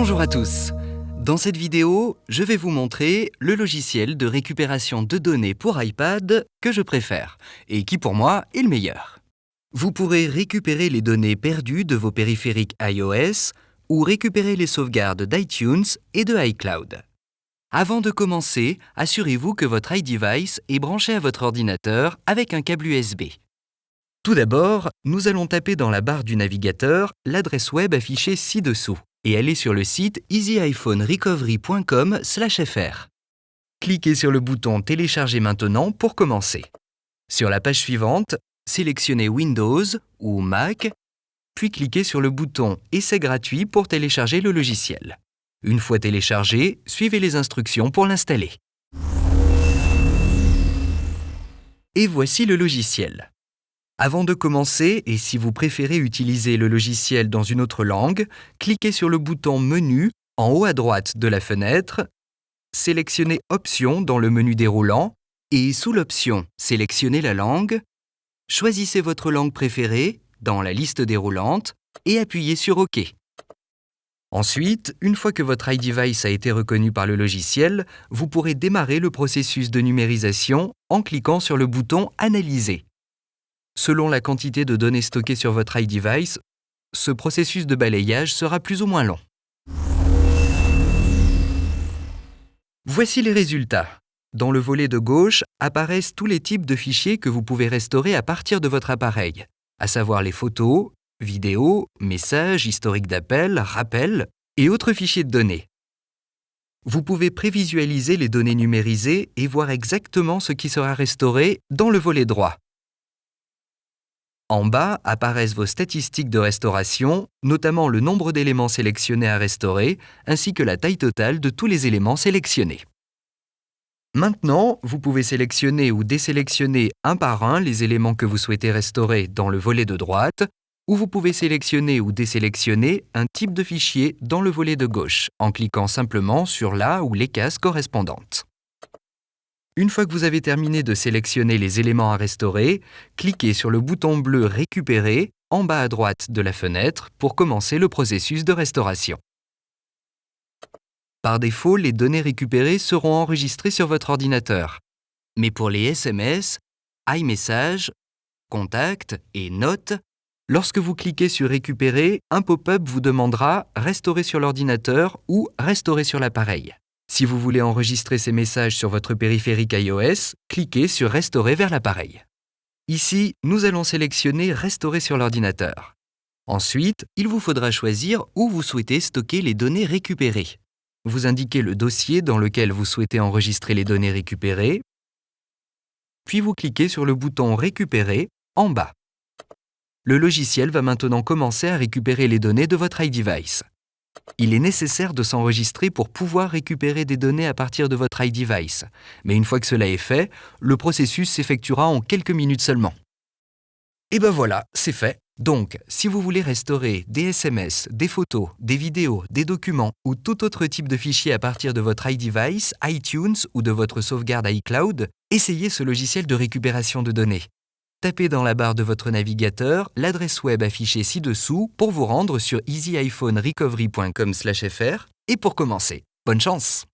Bonjour à tous. Dans cette vidéo, je vais vous montrer le logiciel de récupération de données pour iPad que je préfère et qui pour moi est le meilleur. Vous pourrez récupérer les données perdues de vos périphériques iOS ou récupérer les sauvegardes d'iTunes et de iCloud. Avant de commencer, assurez-vous que votre iDevice est branché à votre ordinateur avec un câble USB. Tout d'abord, nous allons taper dans la barre du navigateur l'adresse web affichée ci-dessous et aller sur le site easyiphonerecovery.com/fr. Cliquez sur le bouton « Télécharger maintenant » pour commencer. Sur la page suivante, sélectionnez Windows ou Mac, puis cliquez sur le bouton « Essai gratuit » pour télécharger le logiciel. Une fois téléchargé, suivez les instructions pour l'installer. Et voici le logiciel. Avant de commencer, et si vous préférez utiliser le logiciel dans une autre langue, cliquez sur le bouton « Menu » en haut à droite de la fenêtre, sélectionnez « Options » dans le menu déroulant et sous l'option « Sélectionnez la langue », choisissez votre langue préférée dans la liste déroulante et appuyez sur « OK ». Ensuite, une fois que votre iDevice a été reconnu par le logiciel, vous pourrez démarrer le processus de numérisation en cliquant sur le bouton « Analyser ». Selon la quantité de données stockées sur votre iDevice, ce processus de balayage sera plus ou moins long. Voici les résultats. Dans le volet de gauche apparaissent tous les types de fichiers que vous pouvez restaurer à partir de votre appareil, à savoir les photos, vidéos, messages, historiques d'appels, rappels et autres fichiers de données. Vous pouvez prévisualiser les données numérisées et voir exactement ce qui sera restauré dans le volet droit. En bas apparaissent vos statistiques de restauration, notamment le nombre d'éléments sélectionnés à restaurer, ainsi que la taille totale de tous les éléments sélectionnés. Maintenant, vous pouvez sélectionner ou désélectionner un par un les éléments que vous souhaitez restaurer dans le volet de droite, ou vous pouvez sélectionner ou désélectionner un type de fichier dans le volet de gauche, en cliquant simplement sur la ou les cases correspondantes. Une fois que vous avez terminé de sélectionner les éléments à restaurer, cliquez sur le bouton bleu « Récupérer » en bas à droite de la fenêtre pour commencer le processus de restauration. Par défaut, les données récupérées seront enregistrées sur votre ordinateur. Mais pour les SMS, iMessage, contacts et notes, lorsque vous cliquez sur « Récupérer », un pop-up vous demandera « Restaurer sur l'ordinateur » ou « Restaurer sur l'appareil ». Si vous voulez enregistrer ces messages sur votre périphérique iOS, cliquez sur « Restaurer vers l'appareil ». Ici, nous allons sélectionner « Restaurer sur l'ordinateur ». Ensuite, il vous faudra choisir où vous souhaitez stocker les données récupérées. Vous indiquez le dossier dans lequel vous souhaitez enregistrer les données récupérées, puis vous cliquez sur le bouton « Récupérer » en bas. Le logiciel va maintenant commencer à récupérer les données de votre iDevice. Il est nécessaire de s'enregistrer pour pouvoir récupérer des données à partir de votre iDevice. Mais une fois que cela est fait, le processus s'effectuera en quelques minutes seulement. Et ben voilà, c'est fait. Donc, si vous voulez restaurer des SMS, des photos, des vidéos, des documents ou tout autre type de fichier à partir de votre iDevice, iTunes ou de votre sauvegarde iCloud, essayez ce logiciel de récupération de données. Tapez dans la barre de votre navigateur l'adresse web affichée ci-dessous pour vous rendre sur easyiphonerecovery.com/fr et pour commencer. Bonne chance!